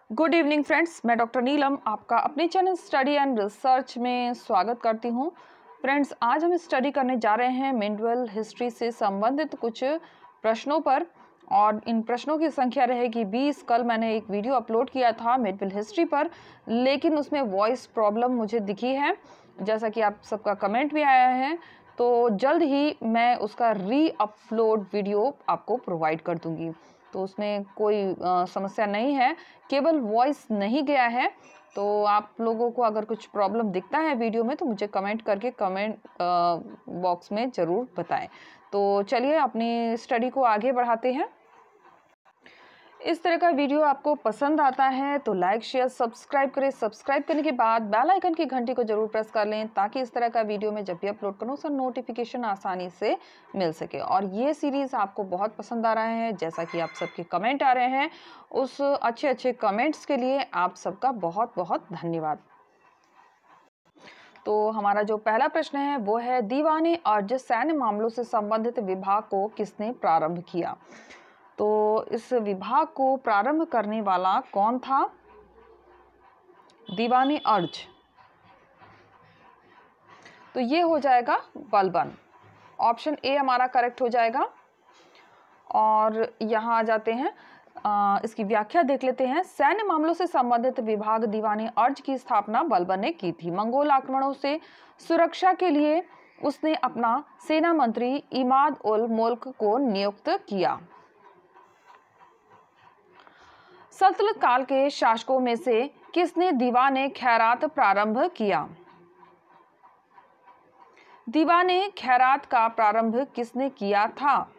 Good evening friends, मैं doctor नीलम आपका अपने चैनल स्टडी एंड रिसर्च में स्वागत करती हूं। फ्रेंड्स, आज हम स्टडी करने जा रहे हैं मेडिवल हिस्ट्री से संबंधित कुछ प्रश्नों पर और इन प्रश्नों की संख्या रहेगी 20। कल मैंने एक वीडियो अपलोड किया था मेडिवल हिस्ट्री पर, लेकिन उसमें वॉइस प्रॉब्लम मुझे दिखी है, जैसा कि आप सबका कमेंट भी आया है। तो जल्द ही मैं उसका री अपलोड वीडियो आपको प्रोवाइड कर दूंगी, तो उसमें कोई समस्या नहीं है, केवल वॉइस नहीं गया है। तो आप लोगों को अगर कुछ प्रॉब्लम दिखता है वीडियो में तो मुझे कमेंट करके कमेंट बॉक्स में ज़रूर बताएं। तो चलिए अपनी स्टडी को आगे बढ़ाते हैं। इस तरह का वीडियो आपको पसंद आता है तो लाइक शेयर सब्सक्राइब करें। सब्सक्राइब करने के बाद बेल आइकन की घंटी को जरूर प्रेस कर लें, ताकि इस तरह का वीडियो मैं जब भी अपलोड करूं उसका नोटिफिकेशन आसानी से मिल सके। और ये सीरीज़ आपको बहुत पसंद आ रहा है, जैसा कि आप सबके कमेंट आ रहे हैं, उस अच्छे कमेंट्स के लिए आप सबका बहुत बहुत धन्यवाद। तो हमारा जो पहला प्रश्न है वो है, दीवाने अर्ज सैन्य मामलों से संबंधित विभाग को किसने प्रारंभ किया? तो इस विभाग को प्रारंभ करने वाला कौन था? दीवाने अर्ज, तो ये हो जाएगा बलबन। ऑप्शन ए हमारा करेक्ट हो जाएगा। और यहाँ आ जाते हैं, इसकी व्याख्या देख लेते हैं। सैन्य मामलों से संबंधित विभाग दीवाने अर्ज की स्थापना बलबन ने की थी। मंगोल आक्रमणों से सुरक्षा के लिए उसने अपना सेना मंत्री इमाद उल मुल्क को नियुक्त किया। सल्तनत काल के शासकों में से किसने दीवाने खैरात प्रारंभ किया? दीवाने खैरात का प्रारंभ किसने किया था?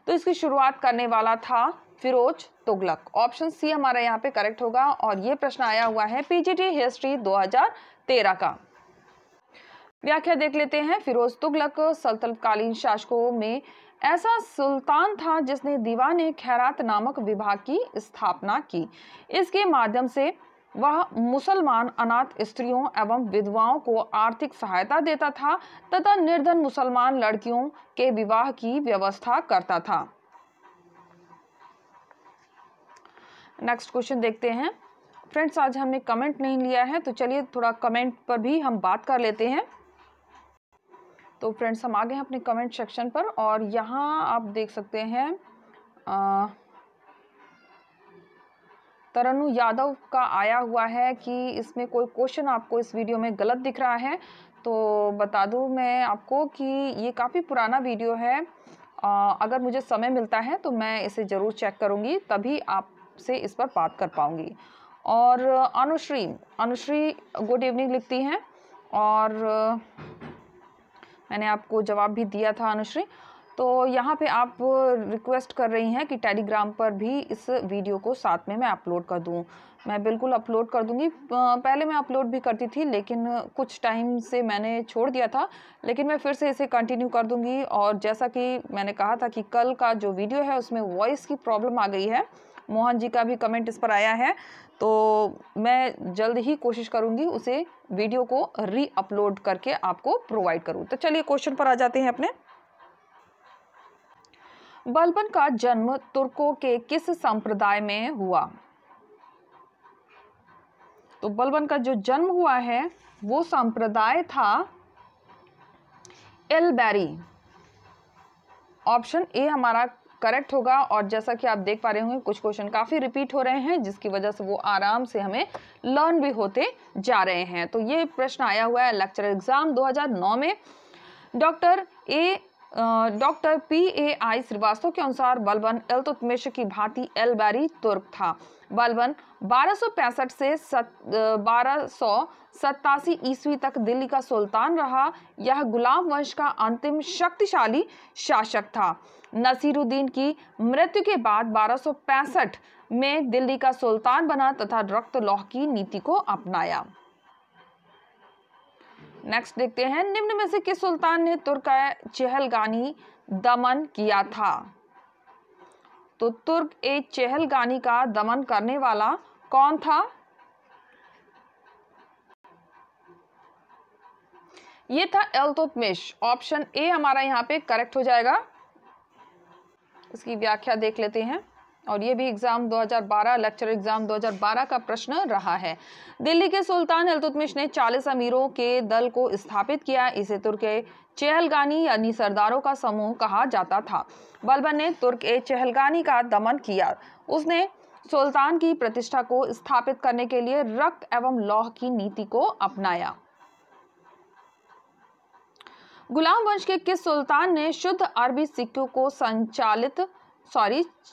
तो इसकी शुरुआत करने वाला था फिरोज तुगलक। ऑप्शन सी हमारा यहाँ पे करेक्ट होगा। और ये प्रश्न आया हुआ है पीजीटी हिस्ट्री 2013 का। व्याख्या देख लेते हैं। फिरोज तुगलक सल्तनतकालीन शासकों में ऐसा सुल्तान था जिसने दीवाने खैरात नामक विभाग की स्थापना की। इसके माध्यम से वह मुसलमान अनाथ स्त्रियों एवं विधवाओं को आर्थिक सहायता देता था तथा निर्धन मुसलमान लड़कियों के विवाह की व्यवस्था करता था। नेक्स्ट क्वेश्चन देखते हैं। फ्रेंड्स, आज हमने कमेंट नहीं लिया है, तो चलिए थोड़ा कमेंट पर भी हम बात कर लेते हैं। तो फ्रेंड्स, हम आ गए हैं अपने कमेंट सेक्शन पर, और यहाँ आप देख सकते हैं तरनु यादव का आया हुआ है कि इसमें कोई क्वेश्चन आपको इस वीडियो में गलत दिख रहा है। तो बता दूं मैं आपको कि ये काफ़ी पुराना वीडियो है। अगर मुझे समय मिलता है तो मैं इसे ज़रूर चेक करूँगी, तभी आपसे इस पर बात कर पाऊँगी। और अनुश्री गुड इवनिंग लिखती हैं, और मैंने आपको जवाब भी दिया था अनुश्री। तो यहाँ पे आप रिक्वेस्ट कर रही हैं कि टेलीग्राम पर भी इस वीडियो को साथ में मैं अपलोड कर दूँ। मैं बिल्कुल अपलोड कर दूँगी। पहले मैं अपलोड भी करती थी, लेकिन कुछ टाइम से मैंने छोड़ दिया था, लेकिन मैं फिर से इसे कंटिन्यू कर दूँगी। और जैसा कि मैंने कहा था कि कल का जो वीडियो है उसमें वॉइस की प्रॉब्लम आ गई है, मोहन जी का भी कमेंट इस पर आया है, तो मैं जल्द ही कोशिश करूंगी उसे वीडियो को री अपलोड करके आपको प्रोवाइड करूं। तो चलिए क्वेश्चन पर आ जाते हैं अपने। बलबन का जन्म तुर्कों के किस संप्रदाय में हुआ? तो बलबन का जो जन्म हुआ है वो संप्रदाय था एलबेरी। ऑप्शन ए हमारा करेक्ट होगा। और जैसा कि आप देख पा रहे होंगे, कुछ क्वेश्चन काफ़ी रिपीट हो रहे हैं, जिसकी वजह से वो आराम से हमें लर्न भी होते जा रहे हैं। तो ये प्रश्न आया हुआ है लेक्चर एग्जाम 2009 में। डॉक्टर PAI श्रीवास्तव के अनुसार बलबन इल्तुतमिश की भांति एलबेरी तुर्क था। बलबन 1265 से 1287 ईस्वी तक दिल्ली का सुल्तान रहा। यह गुलाम वंश का अंतिम शक्तिशाली शासक था। नसीरुद्दीन की मृत्यु के बाद 1265 में दिल्ली का सुल्तान बना तथा रक्त लौह की नीति को अपनाया। नेक्स्ट देखते हैं, निम्न में से किस सुल्तान ने तुर्क चेहलगानी दमन किया था? तो तुर्क चेहलगानी का दमन करने वाला कौन था? ये था इल्तुतमिश। ऑप्शन ए हमारा यहाँ पे करेक्ट हो जाएगा। इसकी व्याख्या देख लेते हैं। और ये भी एग्जाम 2012 लेक्चर एग्जाम 2012 का प्रश्न रहा है। दिल्ली के सुल्तान इल्तुतमिश ने 40 अमीरों के दल को स्थापित किया। इसे तुर्क चहलगानी यानी सरदारों का समूह कहा जाता था। बलबन ने तुर्क चहलगानी का दमन किया। उसने सुल्तान की प्रतिष्ठा को स्थापित करने के लिए रक्त एवं लौह की नीति को अपनाया। गुलाम वंश के किस सुल्तान ने शुद्ध अरबी सिक्कों को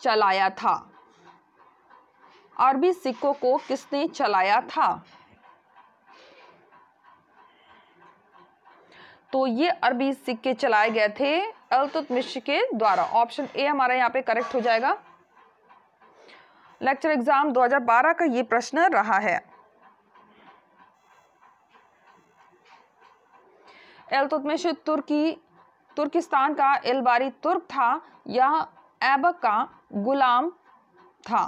चलाया था? अरबी सिक्कों को किसने चलाया था? तो ये अरबी सिक्के चलाए गए थे इल्तुतमिश के द्वारा। ऑप्शन ए हमारा यहाँ पे करेक्ट हो जाएगा। लेक्चर एग्जाम 2012 का ये प्रश्न रहा है। इल्तुतमिश तुर्किस्तान का इलबारी तुर्क था या ऐबक का गुलाम था?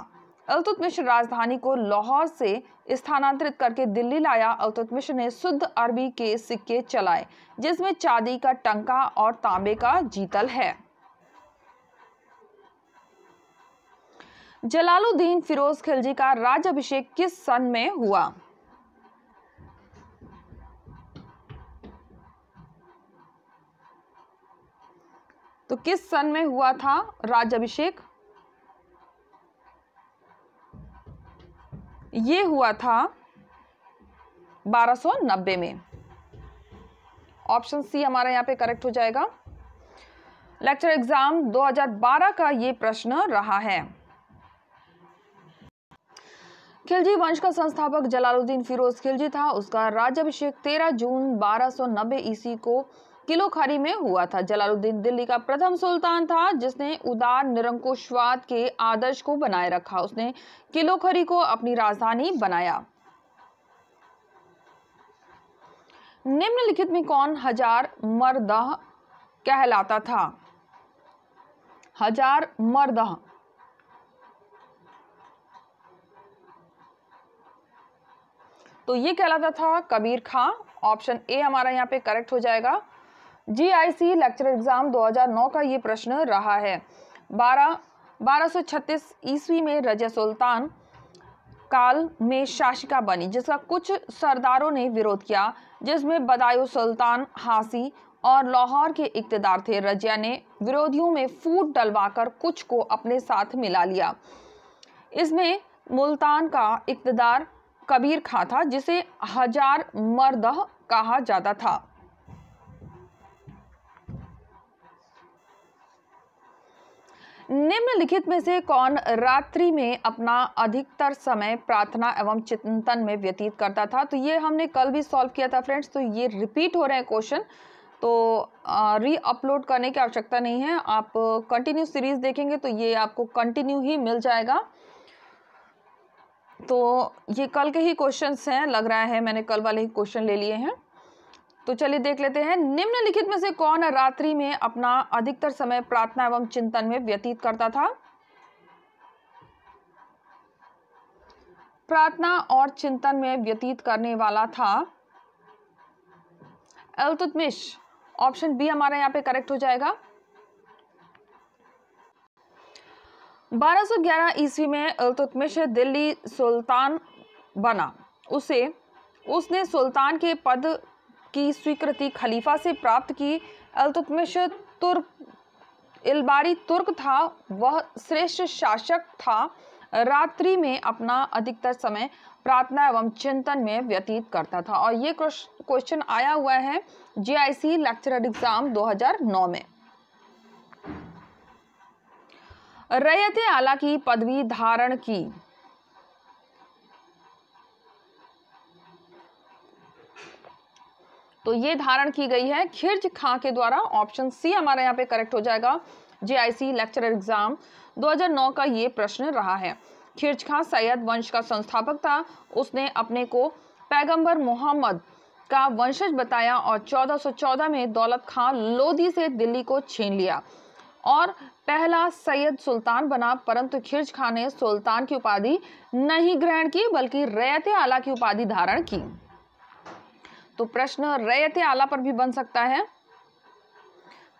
इल्तुतमिश राजधानी को लाहौर से स्थानांतरित करके दिल्ली लाया। इल्तुतमिश ने शुद्ध अरबी के सिक्के चलाए जिसमें चांदी का टंका और तांबे का जीतल है। जलालुद्दीन फिरोज खिलजी का राज्याभिषेक किस सन में हुआ? तो किस सन में हुआ था राज्याभिषेक? ये हुआ था 1290 में। ऑप्शन सी हमारा यहाँ पे करेक्ट हो जाएगा। लेक्चर एग्जाम 2012 का ये प्रश्न रहा है। खिलजी वंश का संस्थापक जलालुद्दीन फिरोज खिलजी था। उसका राज्याभिषेक 13 जून 1290 ईस्वी को किलोखरी में हुआ था। जलालुद्दीन दिल्ली का प्रथम सुल्तान था जिसने उदार निरंकुशवाद के आदर्श को बनाए रखा। उसने किलोखरी को अपनी राजधानी बनाया। निम्नलिखित में कौन हजार मर्दह कहलाता था? हजार मर्दह तो ये कहलाता था कबीर खां। ऑप्शन ए हमारा यहाँ पे करेक्ट हो जाएगा। जीआईसी लेक्चर एग्जाम 2009 का ये प्रश्न रहा है। 1236 ईस्वी में रजिया सुल्तान काल में शासिका बनी जिसका कुछ सरदारों ने विरोध किया, जिसमें बदायूं सुल्तान हासी और लाहौर के इक्तदार थे। रजिया ने विरोधियों में फूट डलवाकर कुछ को अपने साथ मिला लिया। इसमें मुल्तान का इक्तदार कबीर खां था जिसे हजार मर्दह कहा जाता था। निम्नलिखित में से कौन रात्रि में अपना अधिकतर समय प्रार्थना एवं चिंतन में व्यतीत करता था? तो ये हमने कल भी सॉल्व किया था फ्रेंड्स, तो ये रिपीट हो रहे हैं क्वेश्चन, तो री अपलोड करने की आवश्यकता नहीं है। आप कंटिन्यू सीरीज देखेंगे तो ये आपको कंटिन्यू ही मिल जाएगा। तो ये कल के ही क्वेश्चंस हैं, लग रहा है मैंने कल वाले ही क्वेश्चन ले लिए हैं। तो चलिए देख लेते हैं। निम्नलिखित में से कौन रात्रि में अपना अधिकतर समय प्रार्थना एवं चिंतन में व्यतीत करता था? प्रार्थना और चिंतन में व्यतीत करने वाला था इल्तुतमिश। ऑप्शन बी हमारा यहाँ पे करेक्ट हो जाएगा। 1211 ईस्वी में इल्तुतमिश दिल्ली सुल्तान बना। उसने सुल्तान के पद की स्वीकृति खलीफा से प्राप्त की। इल्तुतमिश इलबारी तुर्क था, वह श्रेष्ठ शासक था। रात्रि में अपना अधिकतर समय प्रार्थना एवं चिंतन में व्यतीत करता था। और ये क्वेश्चन आया हुआ है जीआईसी लेक्चरर एग्जाम 2009 में। रैयत आला की पदवी धारण की। तो ये धारण की गई है खिर्ज खां के द्वारा। ऑप्शन सी हमारा यहाँ पे करेक्ट हो जाएगा। जीआईसी लेक्चरर एग्जाम 2009 का ये प्रश्न रहा है। खिर्ज खां सैयद वंश का संस्थापक था। उसने अपने को पैगंबर मोहम्मद का वंशज बताया और 1414 में दौलत खां लोदी से दिल्ली को छीन लिया और पहला सैयद सुल्तान बना। परंतु खिर्ज खां ने सुल्तान की उपाधि नहीं ग्रहण की बल्कि रैयत आला की उपाधि धारण की। तो प्रश्न रैयत आला पर भी बन सकता है,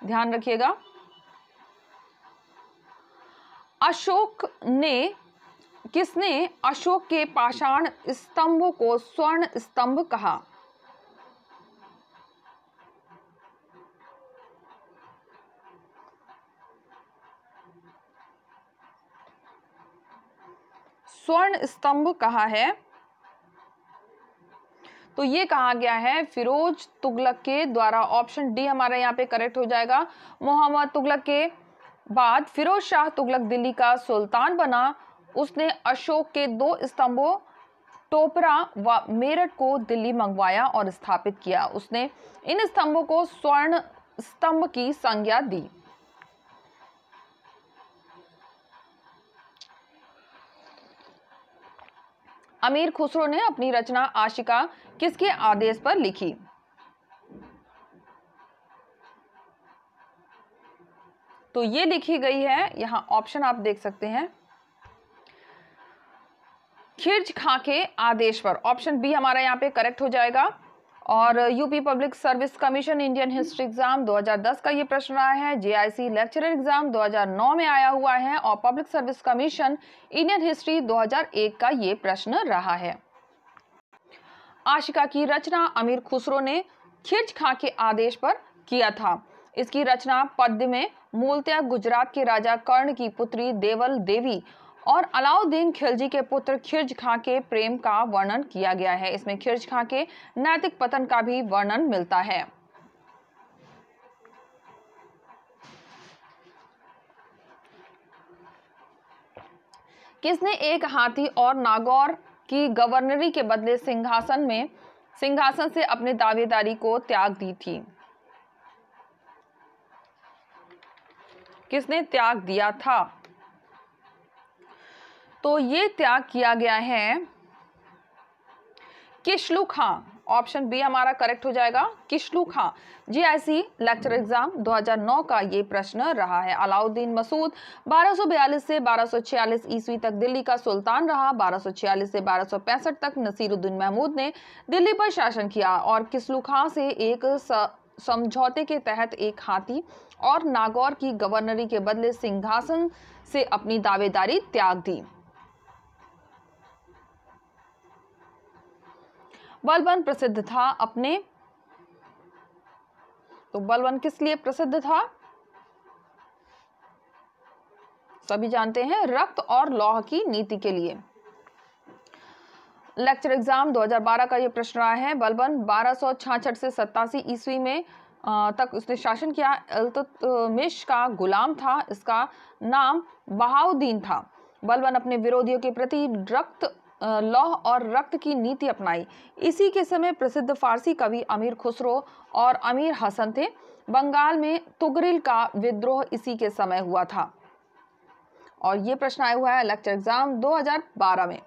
ध्यान रखिएगा। किसने अशोक के पाषाण स्तंभों को स्वर्ण स्तंभ कहा? स्वर्ण स्तंभ कहा है? तो ये कहा गया है फिरोज तुगलक के द्वारा। ऑप्शन डी हमारा यहाँ पे करेक्ट हो जाएगा। मोहम्मद तुगलक के बाद फिरोज शाह तुगलक दिल्ली का सुल्तान बना। उसने अशोक के 2 स्तंभों टोपरा व मेरठ को दिल्ली मंगवाया और स्थापित किया। उसने इन स्तंभों को स्वर्ण स्तंभ की संज्ञा दी। अमीर खुसरो ने अपनी रचना आशिका किसके आदेश पर लिखी? तो ये लिखी गई है, यहां ऑप्शन आप देख सकते हैं, खिर्ज खां के आदेश पर। ऑप्शन बी हमारा यहाँ पे करेक्ट हो जाएगा। और UP public service commission Indian history exam 2010 का ये प्रश्न रहा है। जेआईसी लेक्चरर एग्जाम 2009 में आया हुआ है और public service commission Indian history 2001 का ये प्रश्न रहा है। आशिका की रचना अमीर खुसरो ने खिर्ज खां के आदेश पर किया था। इसकी रचना पद्य में मूलतः गुजरात के राजा कर्ण की पुत्री देवल देवी और अलाउद्दीन खिलजी के पुत्र खिर्ज खां के प्रेम का वर्णन किया गया है। इसमें खिर्ज खां के नैतिक पतन का भी वर्णन मिलता है। किसने एक हाथी और नागौर की गवर्नरी के बदले सिंहासन से अपनी दावेदारी को त्याग दी थी? किसने त्याग दिया था? तो ये त्याग किया गया है किशलू खां। ऑप्शन बी हमारा करेक्ट हो जाएगा, किशलू खां। जीआईसी लेक्चर एग्जाम 2009 का ये प्रश्न रहा है। अलाउद्दीन मसूद 1242 से 1246 ईस्वी तक दिल्ली का सुल्तान रहा। 1246 से 1265 तक नसीरुद्दीन महमूद ने दिल्ली पर शासन किया और किशलू खां से एक समझौते के तहत एक हाथी और नागौर की गवर्नरी के बदले सिंहासन से अपनी दावेदारी त्याग दी। बलबन प्रसिद्ध था अपने, तो बलबन किस लिए प्रसिद्ध था? सभी जानते हैं, रक्त और लौह की नीति के लिए। लेक्चर एग्जाम 2012 का यह प्रश्न रहा है। बलबन 1266 से 87 ईस्वी में तक उसने शासन किया। इल्तुतमिश का गुलाम था। इसका नाम बहाउद्दीन था। बलबन अपने विरोधियों के प्रति लौह और रक्त की नीति अपनाई। इसी के समय प्रसिद्ध फारसी कवि अमीर खुसरो और अमीर हसन थे। बंगाल में तुगरिल का विद्रोह इसी के समय हुआ था। और ये प्रश्न आया हुआ है लेक्चर एग्जाम 2012 में।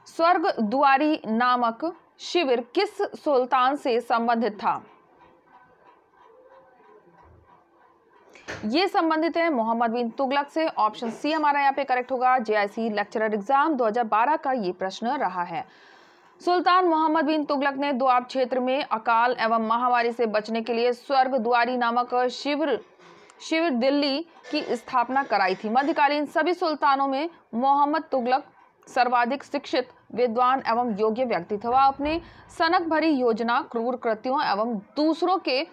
स्वर्ग दुआरी नामक शिविर किस सुल्तान से संबंधित था? ये संबंधित है मोहम्मद बिन तुगलक से। ऑप्शन सी हमारा यहाँ पे करेक्ट होगा। जेआईसी लेक्चरर एग्जाम 2012 का ये प्रश्न रहा है। सुल्तान मोहम्मद बिन तुगलक ने दोआब क्षेत्र में अकाल एवं महामारी से बचने के लिए स्वर्ग दुआरी नामक शिविर दिल्ली की स्थापना कराई थी। मध्यकालीन सभी सुल्तानों में मोहम्मद तुगलक सर्वाधिक शिक्षित, विद्वान एवं योग्य व्यक्ति था। वह अपने सनक भरी योजना, क्रूर कृत्यों एवं दूसरों के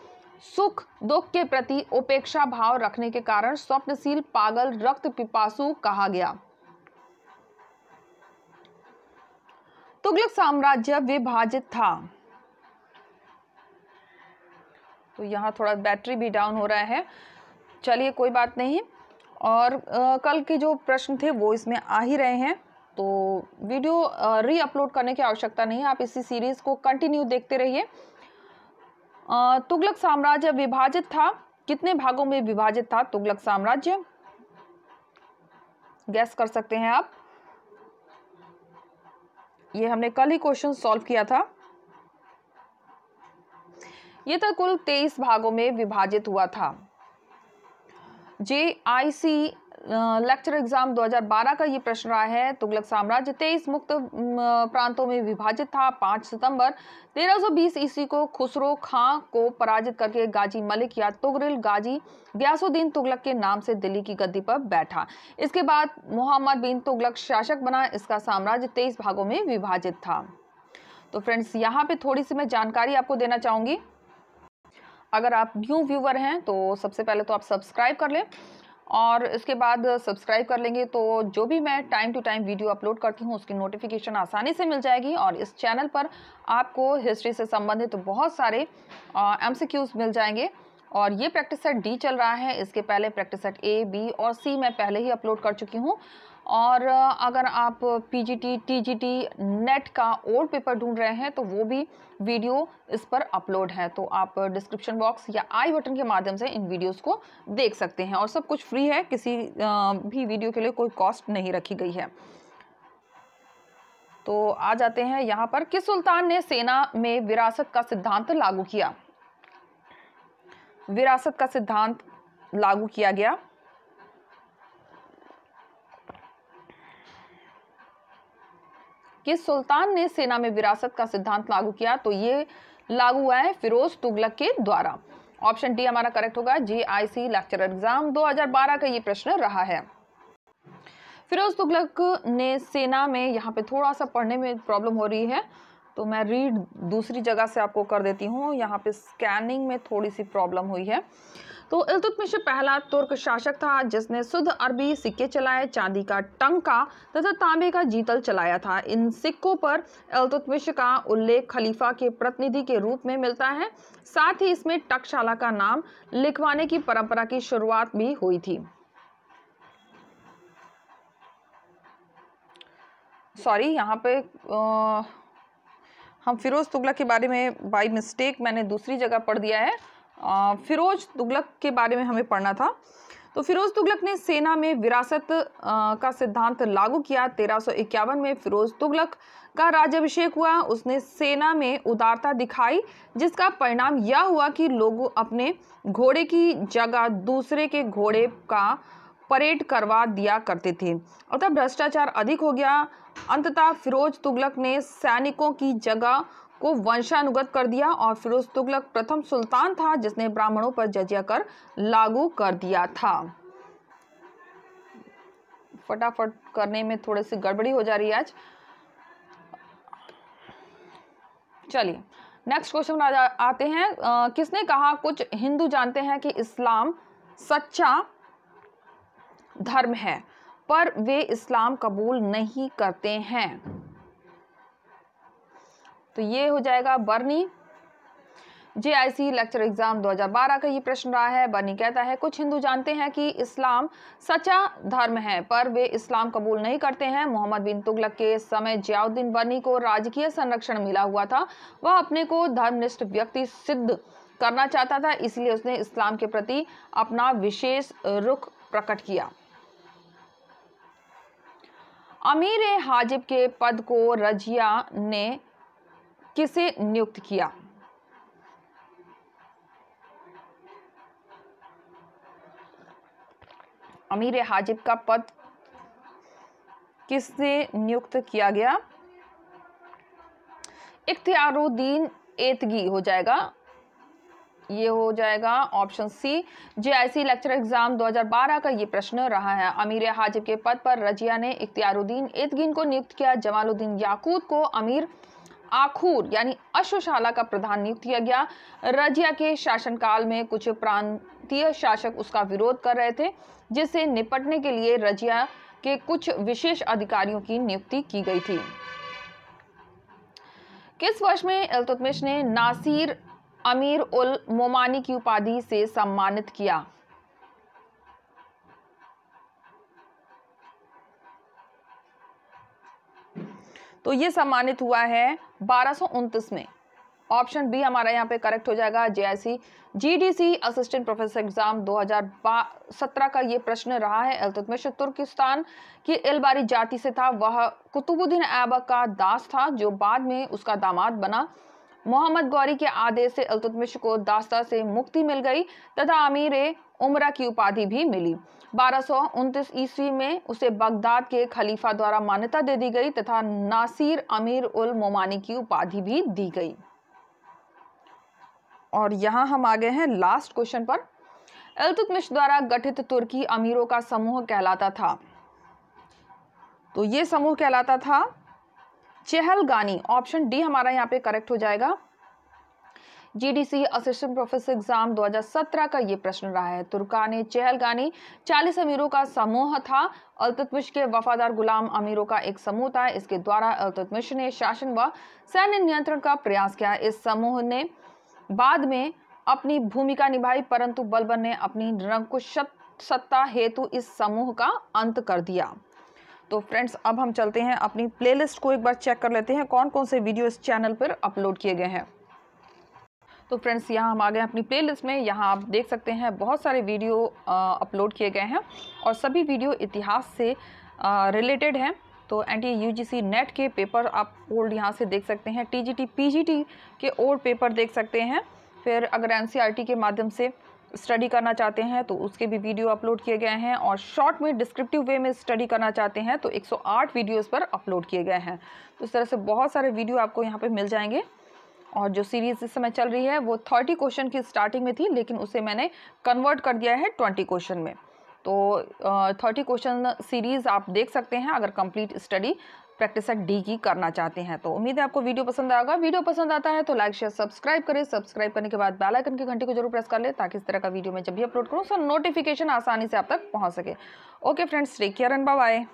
सुख दुख के प्रति उपेक्षा भाव रखने के कारण स्वप्नशील, पागल, रक्त पिपासु कहा गया। तुगलक साम्राज्य विभाजित था। तो यहाँ थोड़ा बैटरी भी डाउन हो रहा है, चलिए कोई बात नहीं। और कल के जो प्रश्न थे वो इसमें आ ही रहे हैं, तो वीडियो री अपलोड करने की आवश्यकता नहीं है। आप इसी सीरीज को कंटिन्यू देखते रहिए। तुगलक साम्राज्य विभाजित था। कितने भागों में विभाजित था तुगलक साम्राज्य? गैस कर सकते हैं आप। ये हमने कल ही क्वेश्चन सॉल्व किया था। ये तो कुल 23 भागों में विभाजित हुआ था। जेआईसी लेक्चर एग्जाम 2012 का ये प्रश्न रहा है। तुगलक साम्राज्य 23 मुक्त प्रांतों में विभाजित था। 5 सितंबर 1320 ईस्वी को खुसरो खां को पराजित करके गाजी मलिक या तुगरिल गाजी गयासुद्दीन तुगलक के नाम से दिल्ली की गद्दी पर बैठा। इसके बाद मोहम्मद बिन तुगलक शासक बना। इसका साम्राज्य 23 भागों में विभाजित था। तो फ्रेंड्स, यहाँ पे थोड़ी सी मैं जानकारी आपको देना चाहूंगी। अगर आप न्यू व्यूवर हैं तो सबसे पहले तो आप सब्सक्राइब कर लें, और इसके बाद सब्सक्राइब कर लेंगे तो जो भी मैं time to time video upload करती हूँ उसकी नोटिफिकेशन आसानी से मिल जाएगी। और इस चैनल पर आपको हिस्ट्री से संबंधित बहुत सारे MCQs मिल जाएंगे। और ये प्रैक्टिस सेट डी चल रहा है। इसके पहले प्रैक्टिस सेट ए, बी और सी मैं पहले ही अपलोड कर चुकी हूँ। और अगर आप PGT, TGT, नेट का ओल्ड पेपर ढूंढ रहे हैं तो वो भी वीडियो इस पर अपलोड है। तो आप डिस्क्रिप्शन बॉक्स या आई बटन के माध्यम से इन वीडियोस को देख सकते हैं। और सब कुछ फ्री है, किसी भी वीडियो के लिए कोई कॉस्ट नहीं रखी गई है। तो आ जाते हैं यहाँ पर, किस सुल्तान ने सेना में विरासत का सिद्धांत लागू किया? विरासत का सिद्धांत लागू किया गया किस सुल्तान ने सेना में विरासत का सिद्धांत लागू किया? तो ये लागू हुआ है फिरोज तुगलक के द्वारा। ऑप्शन डी हमारा करेक्ट होगा। JIC लेक्चर एग्जाम 2012 का ये प्रश्न रहा है। फिरोज तुगलक ने सेना में, यहाँ पे थोड़ा सा पढ़ने में प्रॉब्लम हो रही है तो मैं रीड दूसरी जगह से आपको कर देती हूँ। यहाँ पे स्कैनिंग में थोड़ी सी प्रॉब्लम हुई है। तो इल्तुतमिश पहला तुर्क शासक था जिसने शुद्ध अरबी सिक्के चलाए, चांदी का टंका तथा तांबे का जीतल चलाया था। इन सिक्कों पर इल्तुतमिश का उल्लेख खलीफा के प्रतिनिधि के रूप में मिलता है। साथ ही इसमें टकशाला का नाम लिखवाने की परंपरा की शुरुआत भी हुई थी। सॉरी, यहाँ पे हम फिरोज तुगलक के बारे में बाय मिस्टेक मैंने दूसरी जगह पढ़ दिया है। फिरोज तुगलक के बारे में हमें पढ़ना था। तो फिरोज तुगलक ने सेना में विरासत का सिद्धांत लागू किया। 1351 में फिरोज तुगलक का राज्याभिषेक हुआ। उसने सेना में उदारता दिखाई जिसका परिणाम यह हुआ कि लोग अपने घोड़े की जगह दूसरे के घोड़े का परेड करवा दिया करते थे। अतः भ्रष्टाचार अधिक हो गया। अंततः फिरोज तुगलक ने सैनिकों की जगह को वंशानुगत कर दिया और फिरोज तुगलक प्रथम सुल्तान था जिसने ब्राह्मणों पर जजिया कर लागू कर दिया था। फटाफट करने में थोड़ी सी गड़बड़ी हो जा रही है आज। चलिए नेक्स्ट क्वेश्चन आते हैं। किसने कहा कुछ हिंदू जानते हैं कि इस्लाम सच्चा धर्म है पर वे इस्लाम कबूल नहीं करते हैं? तो ये हो जाएगा बर्नी। JIC लेक्चर एग्जाम 2012 का ये प्रश्न रहा है। बर्नी कहता है कुछ हिंदू जानते हैं कि इस्लाम सच्चा धर्म है पर वे इस्लाम कबूल नहीं करते हैं। मोहम्मद बिन तुगलक के समय जियाउद्दीन बर्नी को राजकीय संरक्षण मिला हुआ था। वह अपने को धर्मनिष्ठ व्यक्ति सिद्ध करना चाहता था, इसलिए उसने इस्लाम के प्रति अपना विशेष रुख प्रकट किया। अमीर हाजिब के पद को रजिया ने किसे नियुक्त किया? अमीर हाजिब का पद किससे नियुक्त किया गया? इख्तियारुद्दीन एतगी हो जाएगा। ये हो जाएगा option C. JIC lecture exam 2012 का ये प्रश्न रहा है। अमीर हाजिब के पद पर रजिया ने इख्तियारुद्दीन एतगीन को नियुक्त किया। जमालुद्दीन याकूत को अमीर आखूर यानी अश्वशाला का प्रधान नियुक्त किया गया। रजिया के शासनकाल में कुछ प्रांतीय शासक उसका विरोध कर रहे थे, जिससे निपटने के लिए रजिया के कुछ विशेष अधिकारियों की नियुक्ति की गई थी। किस वर्ष में इल्तुतमिश ने नासिर अमीर उल मोमानी की उपाधि से सम्मानित किया? तो ये सम्मानित हुआ है 1229 में। ऑप्शन बी हमारा यहाँ पे करेक्ट हो जाएगा। JIC GDC assistant professor exam 2017 का ये प्रश्न रहा है। इल्तुतमिश तुर्किस्तान की इलबारी जाति से था। वह कुतुबुद्दीन ऐबक का दास था जो बाद में उसका दामाद बना। मोहम्मद गौरी के आदेश से इल्तुतमिश को दास्ता से मुक्ति मिल गई तथा अमीर उमरा की उपाधि भी मिली। 1229 ईस्वी में उसे बगदाद के खलीफा द्वारा मान्यता दे दी गई तथा नासिर अमीर उल मोमानी की उपाधि भी दी गई। और यहाँ हम आ गए हैं लास्ट क्वेश्चन पर। इल्तुतमिश द्वारा गठित तुर्की अमीरों का समूह कहलाता था। तो ये समूह कहलाता था चहलगानी। ऑप्शन डी हमारा यहाँ पे करेक्ट हो जाएगा। जीडीसी असिस्टेंट प्रोफेसर एग्जाम 2017 का ये प्रश्न रहा है। तुर्कान चहलगानी 40 अमीरों का समूह था। इल्तुतमिश के वफादार गुलाम अमीरों का एक समूह था। इसके द्वारा इल्तुतमिश ने शासन व सैन्य नियंत्रण का प्रयास किया। इस समूह ने बाद में अपनी भूमिका निभाई, परंतु बलबन ने अपनी निरंकुश सत्ता हेतु इस समूह का अंत कर दिया। तो फ्रेंड्स, अब हम चलते हैं अपनी प्लेलिस्ट को एक बार चेक कर लेते हैं कौन कौन से वीडियो इस चैनल पर अपलोड किए गए हैं। तो फ्रेंड्स, यहाँ हम आ गए अपनी प्लेलिस्ट में। यहाँ आप देख सकते हैं बहुत सारे वीडियो अपलोड किए गए हैं और सभी वीडियो इतिहास से रिलेटेड हैं। तो एनटीए यूजीसी नेट के पेपर आप ओल्ड यहाँ से देख सकते हैं। टीजीटी पीजीटी के ओल्ड पेपर देख सकते हैं। फिर अगर एनसीईआरटी के माध्यम से स्टडी करना चाहते हैं तो उसके भी वीडियो अपलोड किए गए हैं। और शॉर्ट में डिस्क्रिप्टिव वे में स्टडी करना चाहते हैं तो 108 वीडियोज़ पर अपलोड किए गए हैं। तो इस तरह से बहुत सारे वीडियो आपको यहाँ पर मिल जाएंगे। और जो सीरीज़ इस समय चल रही है वो 30 क्वेश्चन की स्टार्टिंग में थी, लेकिन उसे मैंने कन्वर्ट कर दिया है 20 क्वेश्चन में। तो 30 क्वेश्चन सीरीज़ आप देख सकते हैं अगर complete study practice set D की करना चाहते हैं। तो उम्मीद है आपको वीडियो पसंद आएगा। वीडियो पसंद आता है तो लाइक शेयर सब्सक्राइब करें। सब्सक्राइब करने के बाद बेल आइकन की घंटी को जरूर प्रेस कर ले ताकि इस तरह का वीडियो मैं जब भी अपलोड करूँ तो नोटिफिकेशन आसानी से आप तक पहुँच सके। Okay friends, take care and bye bye.